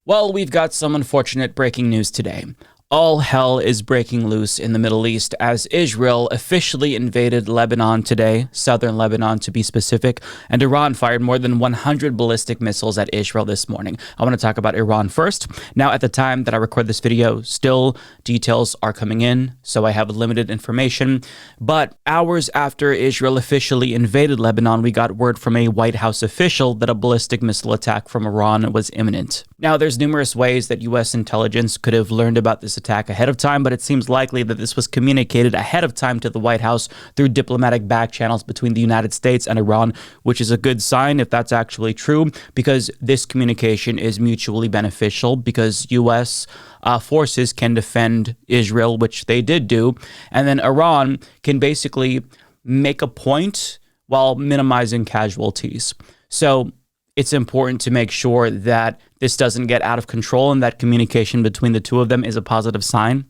Well, we've got some unfortunate breaking news today. All hell is breaking loose in the Middle East as Israel officially invaded Lebanon today, southern Lebanon to be specific, and Iran fired more than 100 ballistic missiles at Israel this morning. I want to talk about Iran first. Now, at the time that I record this video, still details are coming in, so I have limited information. But hours after Israel officially invaded Lebanon, we got word from a White House official that a ballistic missile attack from Iran was imminent. Now, there's numerous ways that U.S. intelligence could have learned about this attack ahead of time, but it seems likely that this was communicated ahead of time to the White House through diplomatic back channels between the United States and Iran, which is a good sign if that's actually true, because this communication is mutually beneficial because U.S. Forces can defend Israel, which they did do, and then Iran can basically make a point while minimizing casualties. So it's important to make sure that this doesn't get out of control and that communication between the two of them is a positive sign.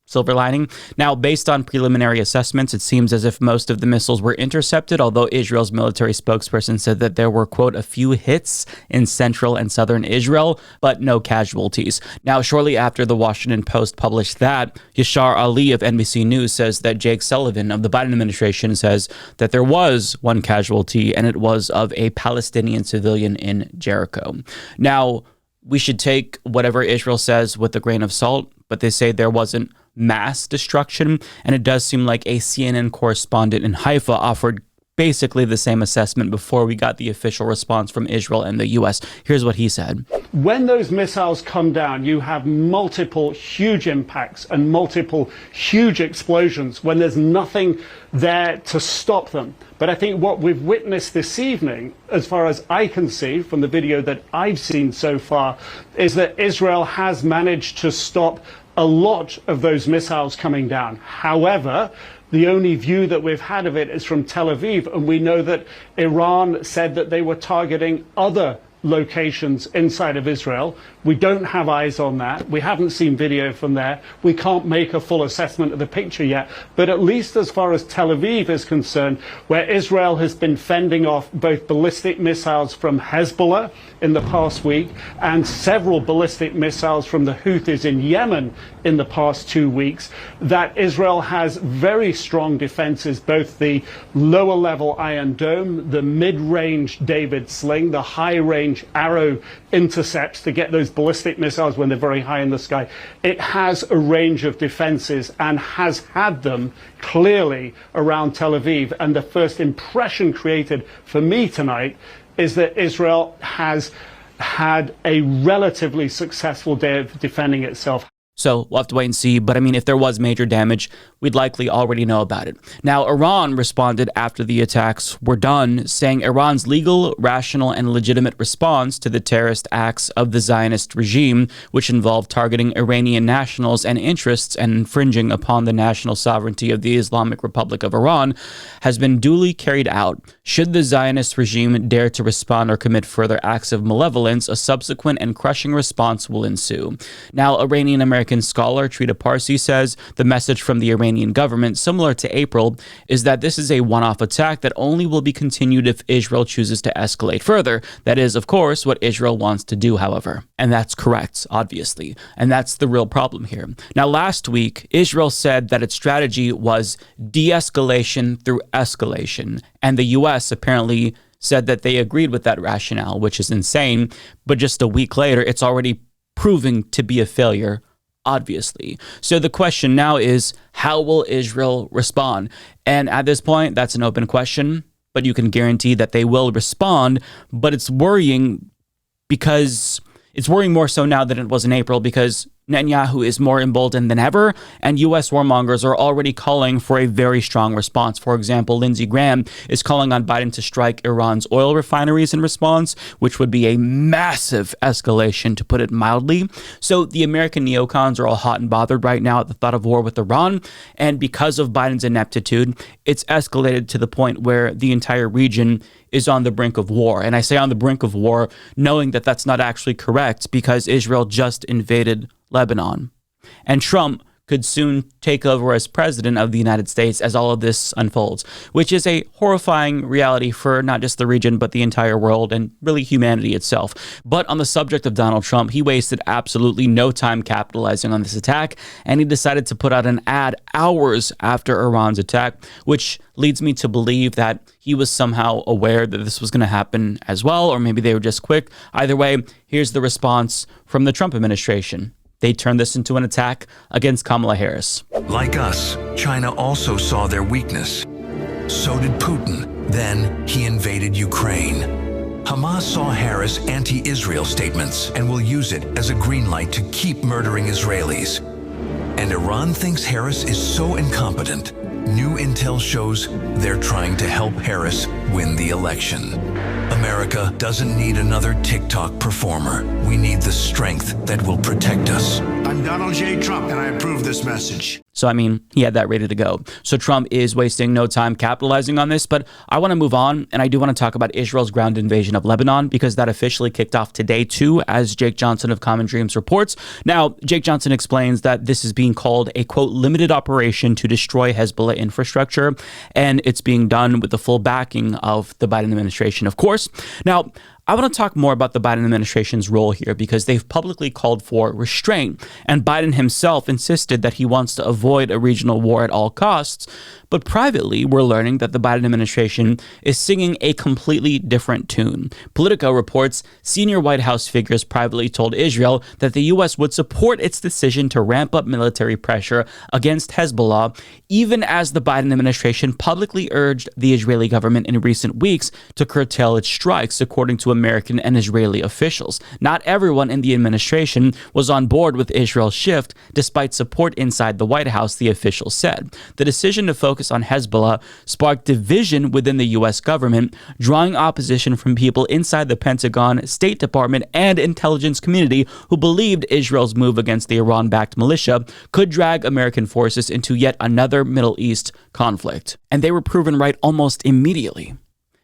Silver lining. Now, based on preliminary assessments, it seems as if most of the missiles were intercepted, although Israel's military spokesperson said that there were, quote, a few hits in central and southern Israel, but no casualties. Now, shortly after the Washington Post published that, Yashar Ali of NBC News says that Jake Sullivan of the Biden administration says that there was one casualty, and it was of a Palestinian civilian in Jericho. Now, we should take whatever Israel says with a grain of salt, but they say there wasn't mass destruction, and it does seem like a CNN correspondent in Haifa offered basically the same assessment before we got the official response from Israel and the U.S. Here's what he said. When those missiles come down, you have multiple huge impacts and multiple huge explosions when there's nothing there to stop them. But I think what we've witnessed this evening, as far as I can see from the video that I've seen so far, is that Israel has managed to stop a lot of those missiles coming down. However, the only view that we've had of it is from Tel Aviv, and we know that Iran said that they were targeting other locations inside of Israel. We don't have eyes on that. We haven't seen video from there. We can't make a full assessment of the picture yet. But at least as far as Tel Aviv is concerned, where Israel has been fending off both ballistic missiles from Hezbollah in the past week and several ballistic missiles from the Houthis in Yemen in the past 2 weeks, that Israel has very strong defenses, both the lower level Iron Dome, the mid-range David Sling, the high-range Arrow intercepts to get those ballistic missiles when they're very high in the sky. It has a range of defenses and has had them clearly around Tel Aviv. And the first impression created for me tonight is that Israel has had a relatively successful day of defending itself. So we'll have to wait and see. But I mean, if there was major damage, we'd likely already know about it. Now, Iran responded after the attacks were done, saying Iran's legal, rational, and legitimate response to the terrorist acts of the Zionist regime, which involved targeting Iranian nationals and interests and infringing upon the national sovereignty of the Islamic Republic of Iran, has been duly carried out. Should the Zionist regime dare to respond or commit further acts of malevolence, a subsequent and crushing response will ensue. Now, Iranian-American scholar Trita Parsi says the message from the Iranian government, similar to April, is that this is a one-off attack that only will be continued if Israel chooses to escalate further. That is, of course, what Israel wants to do, however. And that's correct, obviously. And that's the real problem here. Now, last week, Israel said that its strategy was de-escalation through escalation. And the U.S. apparently said that they agreed with that rationale, which is insane. But just a week later, it's already proving to be a failure, obviously. So the question now is, how will Israel respond? And at this point, that's an open question, but you can guarantee that they will respond. But it's worrying because it's worrying more so now than it was in April, because Netanyahu is more emboldened than ever, and U.S. warmongers are already calling for a very strong response. For example, Lindsey Graham is calling on Biden to strike Iran's oil refineries in response, which would be a massive escalation, to put it mildly. So the American neocons are all hot and bothered right now at the thought of war with Iran, and because of Biden's ineptitude, it's escalated to the point where the entire region is on the brink of war. And I say on the brink of war, knowing that that's not actually correct, because Israel just invaded Lebanon. And Trump could soon take over as president of the United States as all of this unfolds, which is a horrifying reality for not just the region, but the entire world and really humanity itself. But on the subject of Donald Trump, he wasted absolutely no time capitalizing on this attack, and he decided to put out an ad hours after Iran's attack, which leads me to believe that he was somehow aware that this was going to happen as well, or maybe they were just quick. Either way, here's the response from the Trump administration. They turned this into an attack against Kamala Harris. Like us, China also saw their weakness. So did Putin. Then he invaded Ukraine. Hamas saw Harris' anti-Israel statements and will use it as a green light to keep murdering Israelis. And Iran thinks Harris is so incompetent. New intel shows they're trying to help Harris win the election. America doesn't need another TikTok performer. We need the strength that will protect us. I'm Donald J. Trump, and I approve this message. So, I mean, he had that ready to go. So Trump is wasting no time capitalizing on this, but I want to move on, and I do want to talk about Israel's ground invasion of Lebanon, because that officially kicked off today, too, as Jake Johnson of Common Dreams reports. Now, Jake Johnson explains that this is being called a, quote, limited operation to destroy Hezbollah infrastructure, and it's being done with the full backing of the Biden administration, of course. Now, I want to talk more about the Biden administration's role here, because they've publicly called for restraint, and Biden himself insisted that he wants to avoid a regional war at all costs. But privately, we're learning that the Biden administration is singing a completely different tune. Politico reports senior White House figures privately told Israel that the U.S. would support its decision to ramp up military pressure against Hezbollah, even as the Biden administration publicly urged the Israeli government in recent weeks to curtail its strikes, according to American and Israeli officials. Not everyone in the administration was on board with Israel's shift, despite support inside the White House, the officials said. The decision to focus on Hezbollah sparked division within the U.S. government, drawing opposition from people inside the Pentagon, State Department, and intelligence community who believed Israel's move against the Iran-backed militia could drag American forces into yet another Middle East conflict. And they were proven right almost immediately.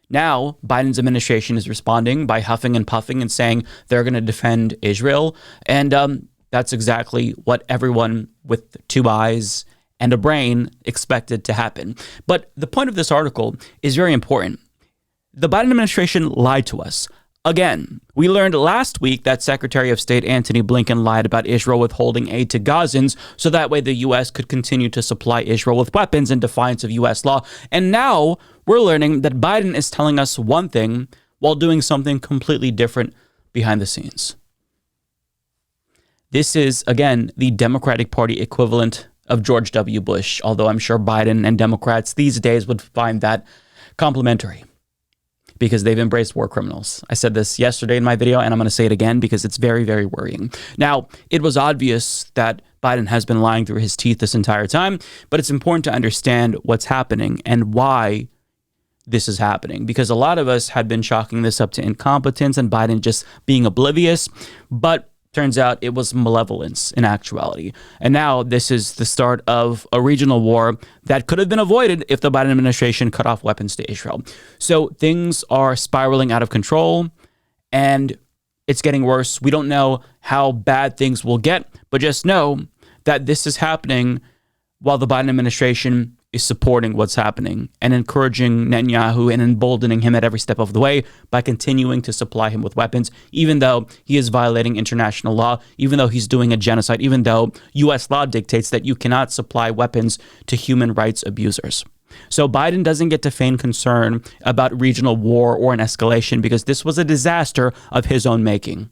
Now, Biden's administration is responding by huffing and puffing and saying they're going to defend Israel. And that's exactly what everyone with two eyes and a brain expected to happen. But the point of this article is very important. The Biden administration lied to us. Again, we learned last week that Secretary of State Antony Blinken lied about Israel withholding aid to Gazans, so that way the U.S. could continue to supply Israel with weapons in defiance of U.S. law. And now we're learning that Biden is telling us one thing while doing something completely different behind the scenes. This is, again, the Democratic Party equivalent of George W. Bush, although I'm sure Biden and Democrats these days would find that complimentary, because they've embraced war criminals. I said this yesterday in my video, and I'm going to say it again because it's very, very worrying. Now, it was obvious that Biden has been lying through his teeth this entire time, but it's important to understand what's happening and why this is happening, because a lot of us had been chalking this up to incompetence and Biden just being oblivious, but turns out it was malevolence in actuality. And now this is the start of a regional war that could have been avoided if the Biden administration cut off weapons to Israel. So things are spiraling out of control, and it's getting worse. We don't know how bad things will get, but just know that this is happening while the Biden administration is supporting what's happening and encouraging Netanyahu and emboldening him at every step of the way by continuing to supply him with weapons, even though he is violating international law, even though he's doing a genocide, even though U.S. law dictates that you cannot supply weapons to human rights abusers. So Biden doesn't get to feign concern about regional war or an escalation, because this was a disaster of his own making.